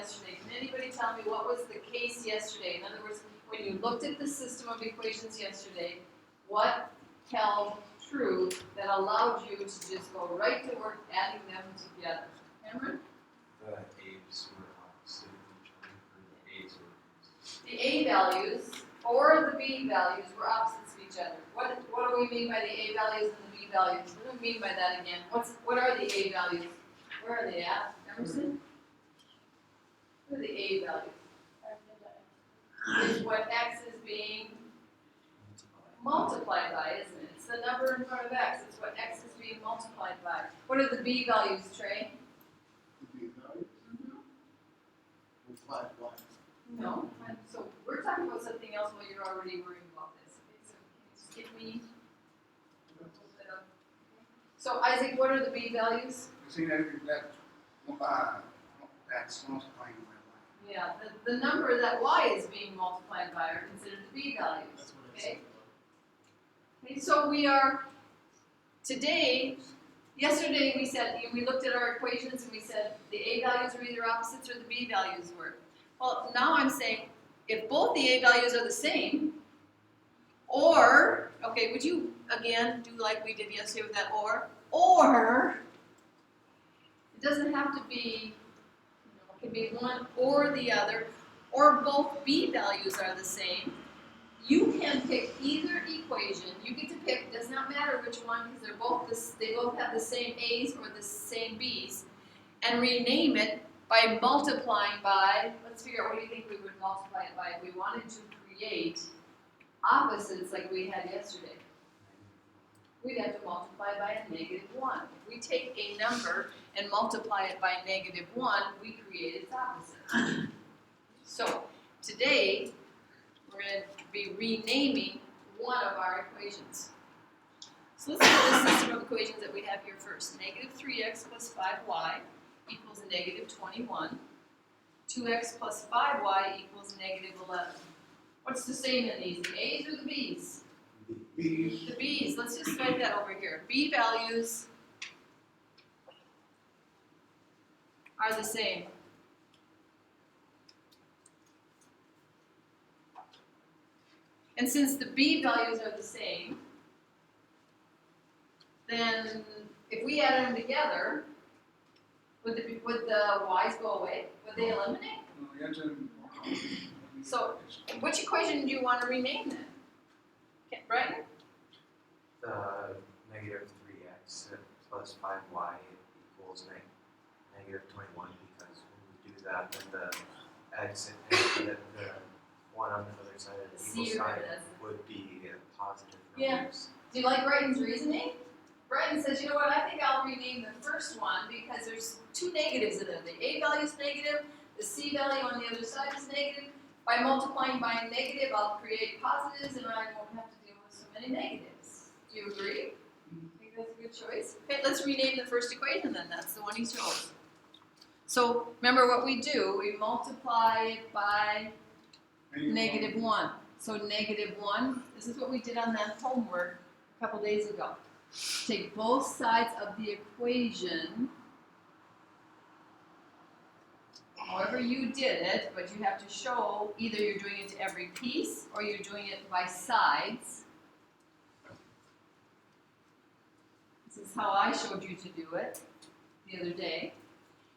yesterday? Can anybody tell me what was the case yesterday? In other words, when you looked at the system of equations yesterday, what held true that allowed you to just go right to work adding them together? Cameron? The A's were opposite of each other, or the A's were. The A values or the B values were opposites of each other. What do we mean by the A values and the B values? What do we mean by that again? What are the A values? Where are they at? Emerson? What are the A values? Is what X is being multiplied by, isn't it? It's the number in front of X. It's what X is being multiplied by. What are the B values, Trey? The B values? Multiplied by. No. So we're talking about something else while you're already worrying about this. Okay, so can you just give me a little bit of... So Isaac, what are the B values? You see that's multiplying by y. Yeah, the number that y is being multiplied by are considered the B values. Okay? Okay, so we are, yesterday we said, we looked at our equations and we said the A values are either opposites or the B values were. Well, now I'm saying, if both the A values are the same, or, okay, would you again do like we did yesterday with that or, it doesn't have to be, it can be one or the other, or both B values are the same. You can pick either equation. You get to pick, it does not matter which one, because they both have the same A's or the same B's, and rename it by multiplying by, let's figure out what do you think we would multiply it by if we wanted to create opposites like we had yesterday. We'd have to multiply by a -1. If we take a number and multiply it by -1, we create its opposite. So today, we're going to be renaming one of our equations. So let's look at the system of equations that we have here first. -3x plus 5y equals -21. 2x plus 5y equals -11. What's the same in these, the A's or the B's? B's. The B's. Let's just write that over here. B values are the same. And since the B values are the same, then if we add them together, would the y's go away? Would they eliminate? No, you have to, So, which equation do you want to rename then? Okay, Brighton? The -3x plus 5y equals -21, because when we do that, then the x and the one on the other side of the equal sign would be positive numbers. Do you like Brighton's reasoning? Brighton says, you know what, I think I'll rename the first one because there's two negatives in it. The A value is negative, the C value on the other side is negative. By multiplying by a negative, I'll create positives and I won't have to deal with so many negatives. Do you agree? Think that's a good choice? Okay, let's rename the first equation then. That's the one he chose. So remember what we do, we multiply it by -1. So -1, this is what we did on that homework a couple days ago. Take both sides of the equation, however you did it, but you have to show either you're doing it to every piece or you're doing it by sides. This is how I showed you to do it the other day.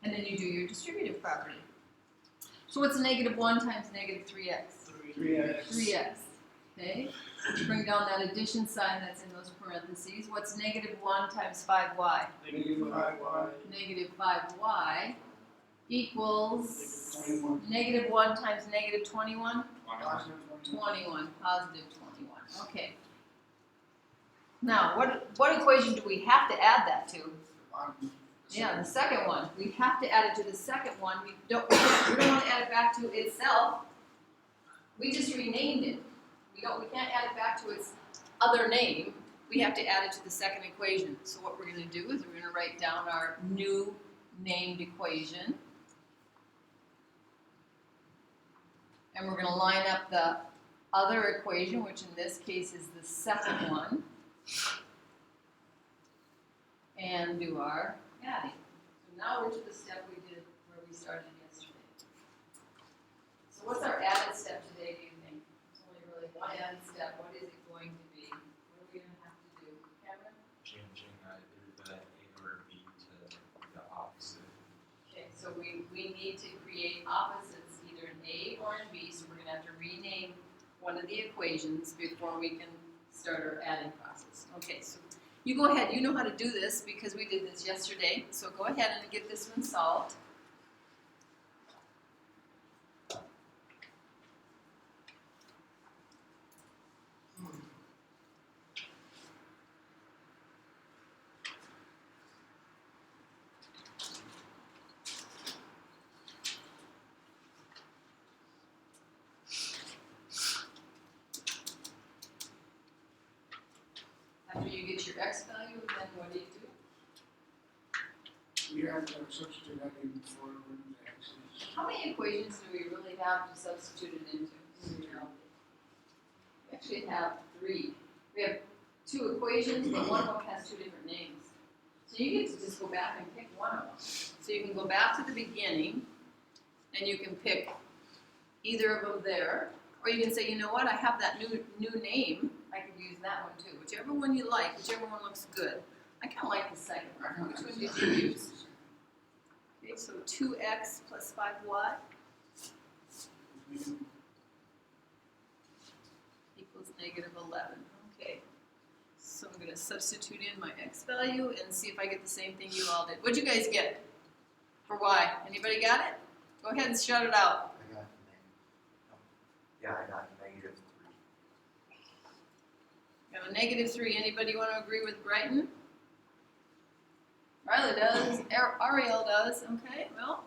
And then you do your distributive property. So what's -1 times -3x? 3x. 3x. Okay? Bring down that addition sign that's in those parentheses. What's -1 times 5y? -5y. -5y equals -1 times -21? 21. Positive 21. Okay. Now, what equation do we have to add that to? Yeah, the second one. We have to add it to the second one. We don't want to add it back to itself. We just renamed it. We can't add it back to its other name. We have to add it to the second equation. So what we're going to do is we're going to write down our new named equation. And we're going to line up the other equation, which in this case is the second one, and do our adding. So now we're to the step we did where we started yesterday. need to create opposites, either in A or in B, so we're gonna have to rename one of the equations before we can start our adding process. Okay, so you go ahead, you know how to do this because we did this yesterday, so go ahead and get this one solved. After you get your x value, then what do? You have to substitute that in for the x's. How many equations do we really have to substitute it into in reality? We actually have 3. We have 2 equations, but one of them has 2 different names. So you get to just go back and pick one of them. So you can go back to the beginning, and you can pick either of them there, or you can say, you know what, I have that new name, I could use that one too. Whichever one you like, whichever one looks good. I kind of like the second one. Which one did you use? Okay, so 2x plus 5y equals -11. Okay, so I'm going to substitute in my x value and see if I get the same thing you all did. What'd you guys get for y? Anybody got it? Go ahead and shout it out. I got -3. Got a -3. Anybody want to agree with Brighton? Riley does. Ariel does. Okay, well.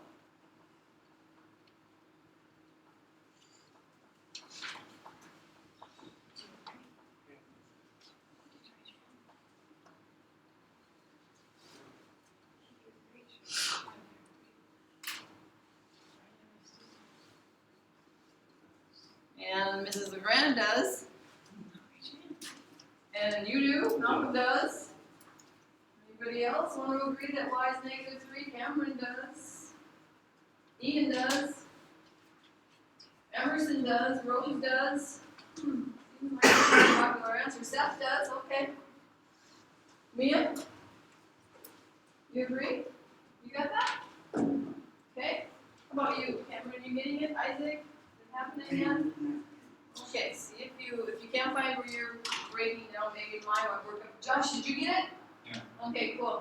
And Mrs. LeGrand does. And you do. Malcolm does. Anybody else want to agree that y is -3? Cameron does. Ian does. Emerson does. Rose does. Popular answer. Sept does. Okay. Mia? You agree? You got that? Okay. How about you? Cameron, you getting it? Isaac? Is it happening yet? Okay, see if you can't find where you're breaking down, maybe mine might work. Josh, did you get it? Yeah. Okay, cool.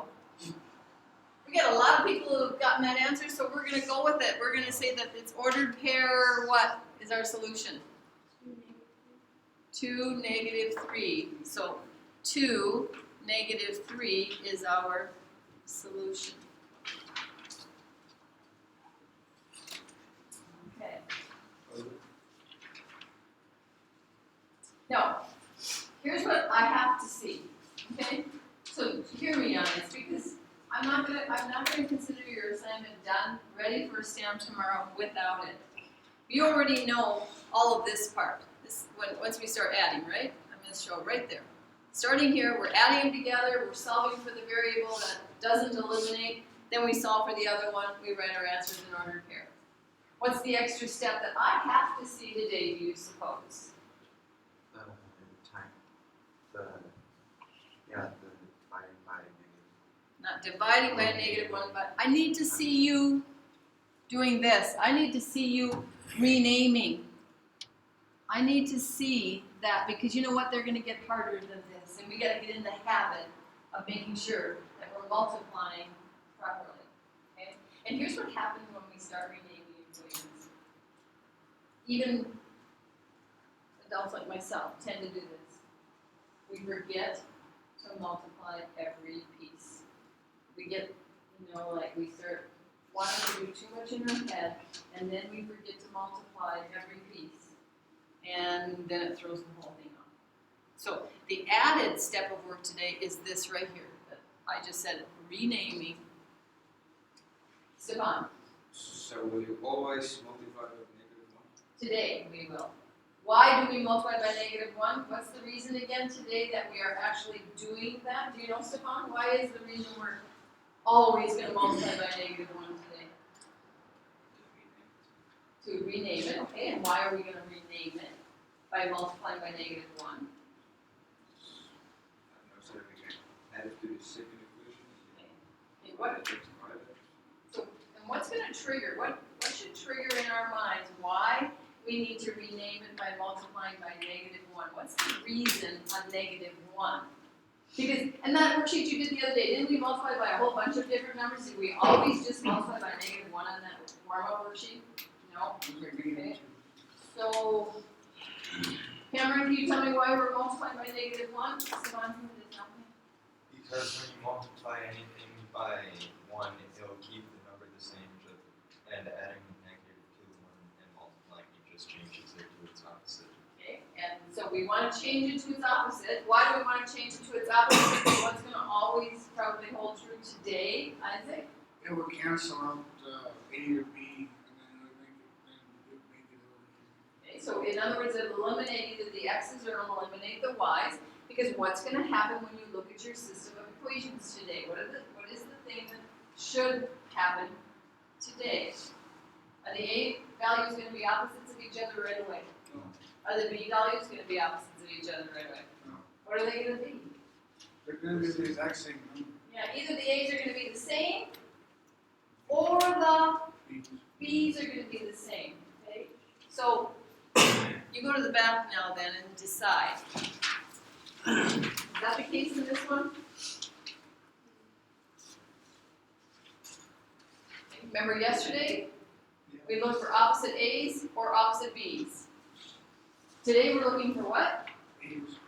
We got a lot of people who have gotten that answer, so we're going to go with it. We're going to say that it's ordered pair, what is our solution? 2, -3. So 2, -3 is our solution. Okay. Now, here's what I have to see. Okay? So hear me on this, because I'm not gonna consider your assignment done, ready for a stamp tomorrow without it. You already know all of this part. Once we start adding, right? I'm gonna show it right there. Starting here, we're adding them together, we're solving for the variable that doesn't eliminate, then we solve for the other one, we write our answers in ordered pair. What's the extra step that I have to see today, do you suppose? Time. The dividing by negative. Not dividing by a -1, but I need to see you doing this. I need to see you renaming. I need to see that, because you know what? They're going to get harder than this, and we got to get in the habit of making sure that we're multiplying properly. Okay? And here's what happens when we start renaming equations. Even adults like myself tend to do this. We forget to multiply every piece. We get, like we start wanting to do too much in our head, and then we forget to multiply every piece, and then it throws the whole thing off. So the added step of work today is this right here that I just said, renaming. Stefan, So will you always multiply by -1? today we will. Why do we multiply by -1? What's the reason again today that we are actually doing that? Do you know, Stefan? Why is the reason we're always going to multiply by -1 today? To rename it, okay, and why are we going to rename it by multiplying by -1? So we can add it to the second equation. Okay, what? Add it to the right. So, and And what's gonna trigger, what should trigger in our minds why we need to rename it by multiplying by -1? What's the reason of -1? Because, and that worksheet you did the other day, didn't we multiply by a whole bunch of different numbers? Did we always just multiply by -1 on that warm-up worksheet? No? Looks like -2. So, Cameron, can you tell me why we're multiplying by -1? Savon, who did tell me? Because when you multiply anything by 1, it'll keep the number the same, and adding a negative to 1 and multiplying it just changes it to its opposite. Okay, and so we want to change it to its opposite. Why do we want to change it to its opposite? Because what's going to always probably hold true today, Isaac? It would cancel out A or B, and then it would make it over. Okay, so in other words, it'll eliminate either the x's or it'll eliminate the y's. Because what's going to happen when you look at your system of equations today? What is the thing that should happen today? Are the A values going to be opposites of each other right away? No. Are the B values going to be opposites of each other right away? No. What are they going to be? They're gonna be the exact same number. Yeah, either the A's are going to be the same, or the B's are going to be the same. Okay, so you go to the back now then and decide. Is that the case in this one? Remember yesterday? We looked for opposite A's or opposite B's. Today we're looking for what? A's.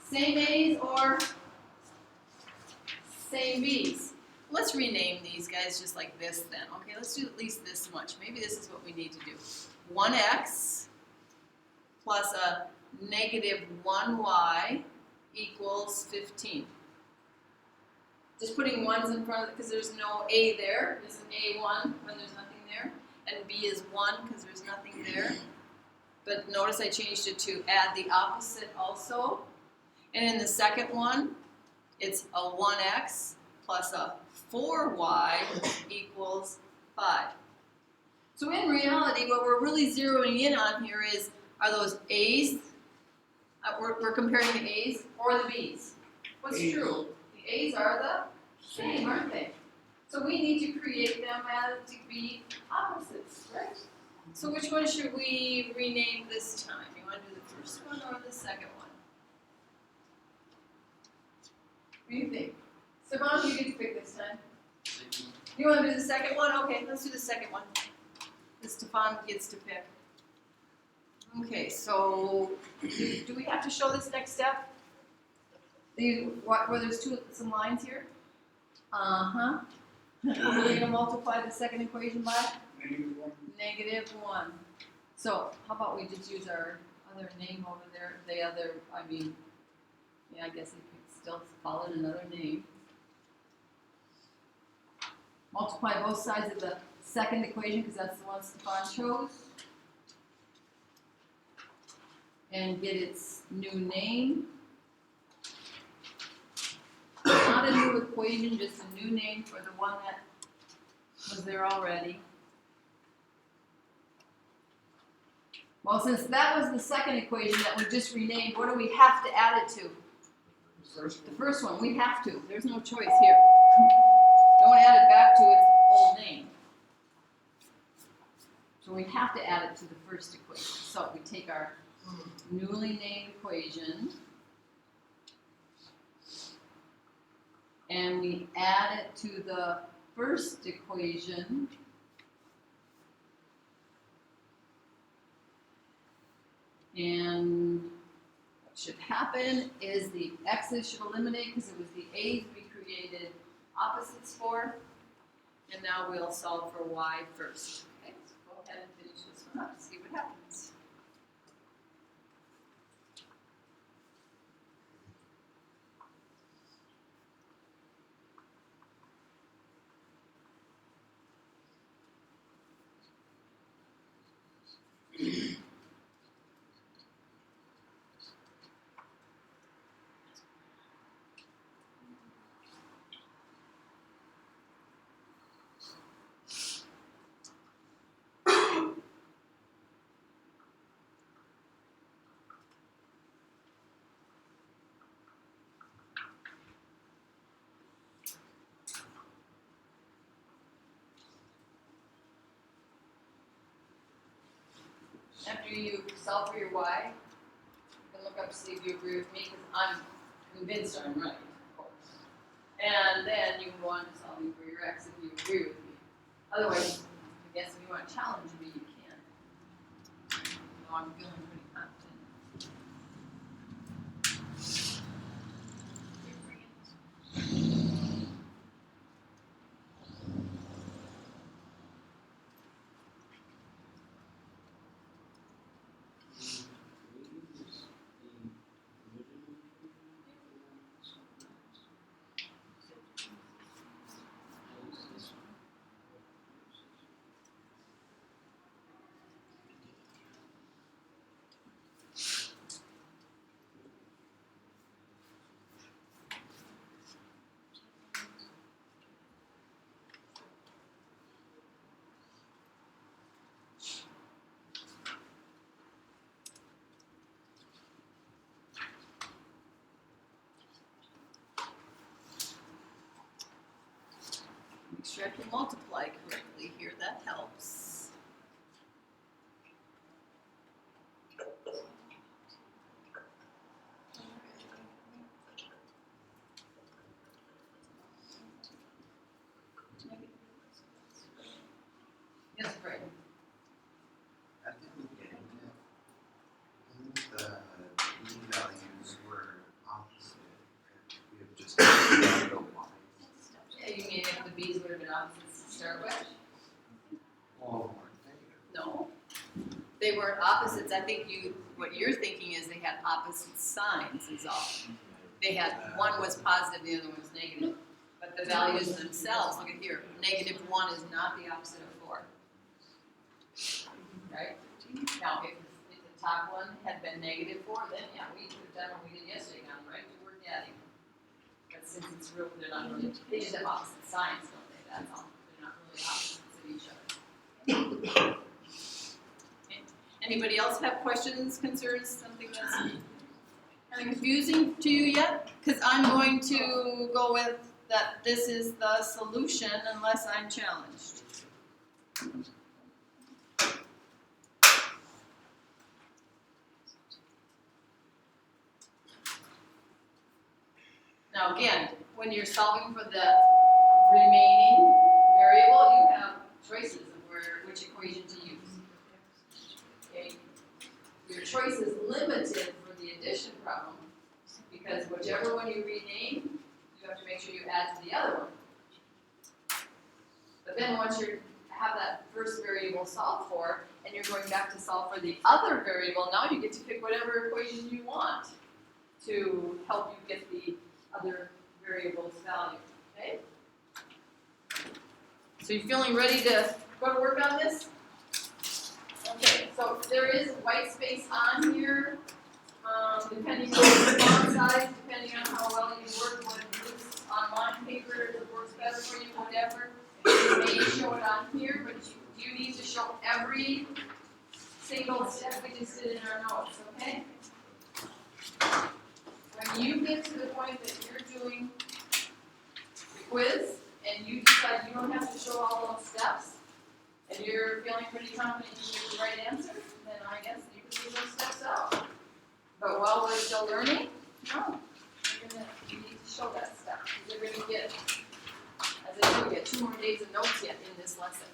Same A's or same B's. Let's rename these guys just like this then. Okay, let's do at least this much. Maybe this is what we need to do. 1x plus a -1y equals 15. Just putting ones in front of it because there's no A there. It's an A1 when there's nothing there. And B is 1 because there's nothing there. But notice I changed it to add the opposite also. And in the second one, it's a 1x plus a 4y equals 5. So in reality, what we're really zeroing in on here is, are those A's, we're comparing the A's or the B's. What's A's. true? The A's are the same, aren't they? So we need to create them as to be opposites, right? So which one should we rename this time? You want to do the first one or the second one? What do you think? Savon, you get to pick this time. You want to do the second one? Okay, let's do the second one. Stefan gets to pick. Okay, so do we have to show this next step? Where there's some lines here? Uh-huh. What are we going to multiply the second equation by? -1. -1. So how about we just use our other name over there? Yeah, I guess it could still follow another name. Multiply both sides of the second equation because that's the one Stefan chose. And get its new name. Not a new equation, just a new name for the one that was there already. Well, since that was the second equation that we just renamed, what do we have to add it to? The first one, we have to. There's no choice here. Don't add it back to its old name. So we have to add it to the first equation. So we take our newly named equation and we add it to the first equation. And what should happen is the x's should eliminate because it was the a's we created opposites for. And now we'll solve for y first. Okay, so go ahead and finish this one up, see what happens. After you solve for your y, you can look up to see if you agree with me, because I'm convinced I'm right, of course. And then you can go on to solving for your x if you agree with me. Otherwise, I guess if you want to challenge me, you can. No, I'm feeling pretty confident. Make sure I can multiply correctly here, that helps. Yes, Fred. At the beginning, the B values were opposite. We have just the Y. Yeah, you mean if the b's would have been opposites to start with? Oh, weren't they? No. They weren't opposites. I think what you're thinking is they had opposite signs is all. They had, one was positive, the other one was negative. But the values themselves, look at here, -1 is not the opposite of 4. Right? Now, if the top one had been -4, then yeah, we could have done what we did yesterday, gone right to work adding. But since it's real, they're not really, they just have opposite signs, don't they? That's all. They're not really opposites of each other. Okay. Anybody else have questions, concerns, something that's kind of confusing to you yet? Because I'm going to go with that this is the solution unless I'm challenged. Now again, when you're solving for the remaining variable, you have choices of which equation to use. Okay? Your choice is limited for the addition problem because whichever one you rename, you have to make sure you add to the other one. But then once you have that first variable solved for, and you're going back to solve for the other variable, now you get to pick whatever equation you want to help you get the other variable's value, okay? So you're feeling ready to go to work on this? Okay, so there is white space on here, depending on the font size, depending on how well you work with this online paper, if it works better for you, whatever. You may show it on here, but you need to show every single step we just did in our notes, okay? When you get to the point that you're doing the quiz and you decide you don't have to show all those steps and you're feeling pretty confident you get the right answer, then I guess you can leave those steps out. But while we're still learning, no, you need to show that step. You're going to get, as I do, get 2 more days of notes yet in this lesson.